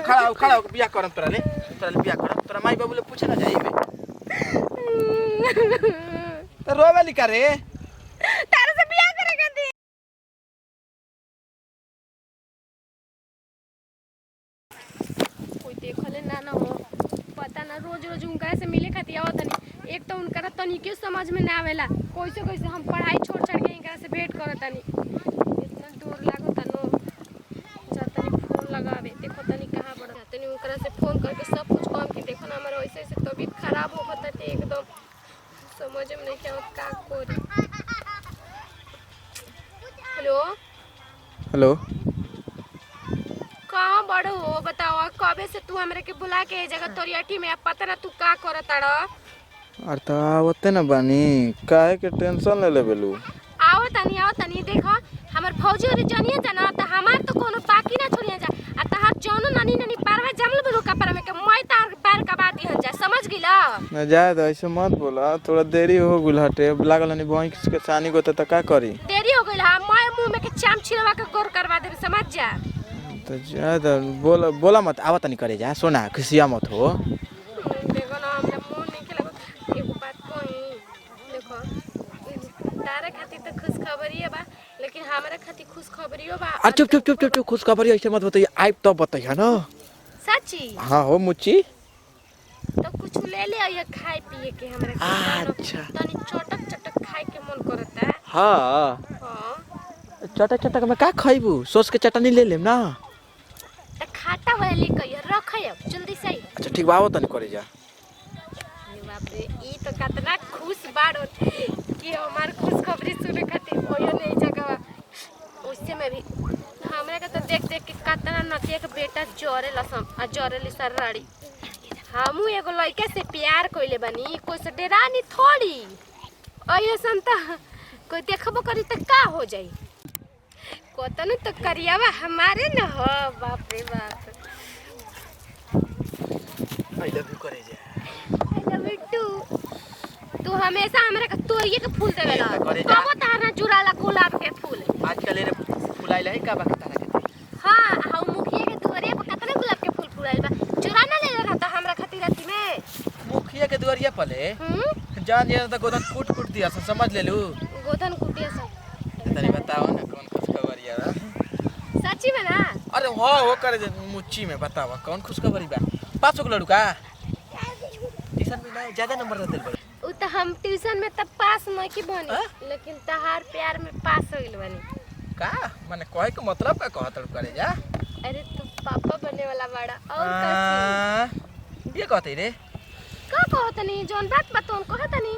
खड़ा हो बियाह करम तोरा ले बियाह करम तोरा माई बाबू ले पूछे ना जाइबे तो रोवे लिका रे तारे से बियाह करेगा दी। कोई देखले ना ना हो पता ना रोज रोज उनका से मिले खातिर आवत नहीं। एक तो उनका तनी के समझ में ना आवेला कैसे हम पढ़ाई छोड़ के इनका से भेंट करत तनी इतना दूर लागो तनो तनी फोन लगावे देखो तनी कहां बड़ तनी उनका से फोन करके सब कुछ काम की देखो ना हमारा ऐसे ऐसे तबीयत खराब हो होता है एकदम समझ में नहीं क्या का करी। हेलो हेलो कहाँ बड़ हो बताओ कबे से तू हमरे के बुला के जगह तोरी अठी में पता ना तू का करत अड़। अरे तो आवते ना बानी काहे के टेंशन ले लेबेलू आओ तनी देखो हमर फौजी और जनिए जाना त हमार तो कोनो बाकी ना छोड़िया जा आ तहार जौनो नानी नानी पारवा जमल बलू कपड़ा में के मैं तार पैर का बात दिहन जा समझ गिला ना जाए तो ऐसे मत बोला थोड़ा देरी हो गुल हटे लागल नहीं बहन के सानी को तो का करी देरी हो गइल हां मैं मुंह में के चाम छिलवा के गोर करवा दे समझ जा तो जा तो बोला मत आवत नहीं करे जा सोना खुशिया मत हो देखो ना हमरा मुंह नहीं खेला एगो बात कही देखो तारे खातिर तो खुश खबरी बा लेकिन हमारे खातिर खुश खबरी बा। अरे चुप खुश खबरी ऐसे मत बताइए आइब तो बताइए ना सच्ची हाँ हो मुच्ची तो कुछ ले ले आइए खाए पिए के हमरा अच्छा तनी चटक खाए के मन करता है। हाँ हां चटक में का खाइबू सॉस के चटनी ले लेम ना त खाटा वाली कहिए रखय जल्दी से। अच्छा ठीक बाबू तनी करे जा बाप रे ई तो कितना खुश बाड़ो कि हमार खुश खबरी सुने खातिर ओयो नहीं जगह उससे में भी हमरा के तो देख के कितना नतिया के बेटा जोरे लसम आ जोरे ली सरराड़ी हमू एगो लड़का से प्यार कइले बानी कोई से डेरानी थोड़ी ओयो संता कोई देखबो करी त का हो जाई कोतन तो करियावा हमारे न हो बाप रे बाप आई लव यू करे जा आई लव यू टू तू हमेशा हमरा के तोरिए के फूल देवेला कबो तारा जुड़ाला गुलाब के फूल आजकल ये फुलाइला है का बा तारा के हां हम मुखिया के दुआरे पर कितना गुलाब के फूल फुलाइल बा चुरा ना ले रहता हमरा खातिर राती में मुखिया के दुआरिया पले जान ये तो गोदन कूट दिया समझ ले लू गोधन कुटिया से तनी बताओ ना कौन खुश खबरिया बा सच्ची में ना अरे हां वो करे मुच्ची में बतावा कौन खुश खबरी बा 500 के लड़का ट्यूशन में ना ज्यादा नंबर देते बा उ त हम ट्यूशन में तब पास नहीं की बनी लेकिन तहार प्यार में पास होइल बनी का माने कहे के मतलब का कहत करे जा अरे तू पापा बनने वाला बड़ा और का ये कहते रे का कहत नहीं जोन बात बतौन कहत नहीं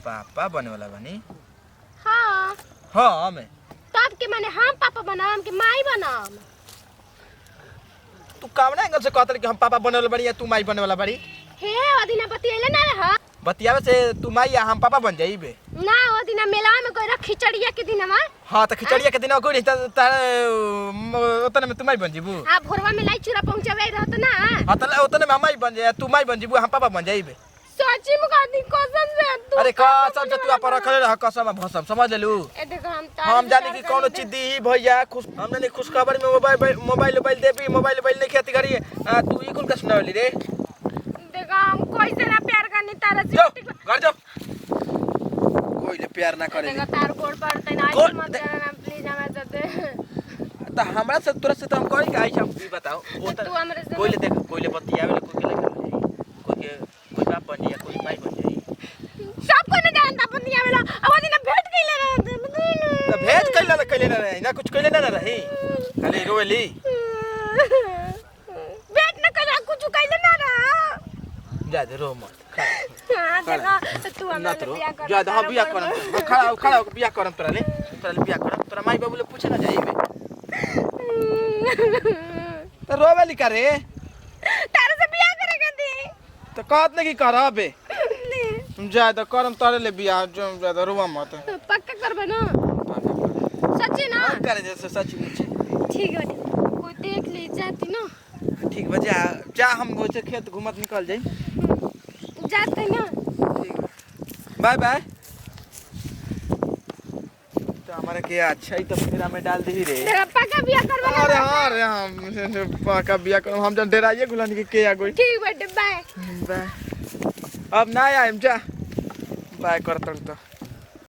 पापा बने वाला बनी हां हां मैं तब के माने हम पापा बनाम के माई बनाम तू कामना एंगल से कहत कि हम पापा बने वाला बड़ी या तू माई बने वाला बड़ी हे ओदिना बतियले ना रह बतियावे से तू माई या हम पापा बन जाइबे ना ओदिना मेला में गइरा खिचड़िया के दिन में हां त खिचड़िया के दिन कोई नहीं त ओतने में तू माई बन जीबू हां भोरवा में लाई चूरा पहुंचावे रहत ना हां त ओतने में माई बन जाए तू माई बन जीबू हम पापा बन जाइबे सच्ची में कहती कसम से तू अरे कसम से तू अपन रखले रह कसम भसम समझ लेलू ए देखो हम जाने की कौन चीज दी भैया खुश हम जाने खुश खबर में मोबाइल देबी मोबाइल नहीं खेती करी तू ई कुल का सुनावली रे देखो हम कोई से ना प्यार करनी तारा से जाओ घर जाओ कोई ले प्यार ना करे देखो तार गोड़ पड़ते ना गोड़- मत करना प्लीज हमारे साथ त हमरा से तोरा से त हम कहि का आइछ हम ई बताओ ओ त तू हमरे से कोई ले देख कोई ले बतियावे ले कोई के बाप बन जाई कोई माई बन जाई सब को ना जानता बंदिया वाला अब दिन भेंट कइले रह त भेज कइले ना रही ना कुछ कइले ना रही खाली रोवेली भेंट न करा कुछ कइले ना रह जा दे रो मत हां देखो तू ना हमरा तो बियाह कर जा दे हम बियाह करम खड़ा हो बियाह करम तोरा ले बियाह करम तोरा माई बाबू ले पूछे ना जाइबे त रोवेली का रे तारे से बियाह करेगा दी त कहत नहीं करबे जा दे करम तोरे ले बियाह जो जा दे रोवा मत पक्का करबे ना सच्ची ना करे जैसे सच मुझे ठीक है कोई देख ले जाती ना ठीक बा जा हम वैसे खेत घूमत निकल जाई जाते ना ठीक बाय बाय तो हम हमारे के अच्छा ही तो फेरा में डाल दी रे। तेरा पक्का बिया करवा। अरे हाँ रे हम पक्का बिया कर हम जब डराइए गुलान के आ गई। ठीक बाटे बाय। बाय अब ना आए जा बाय करत तो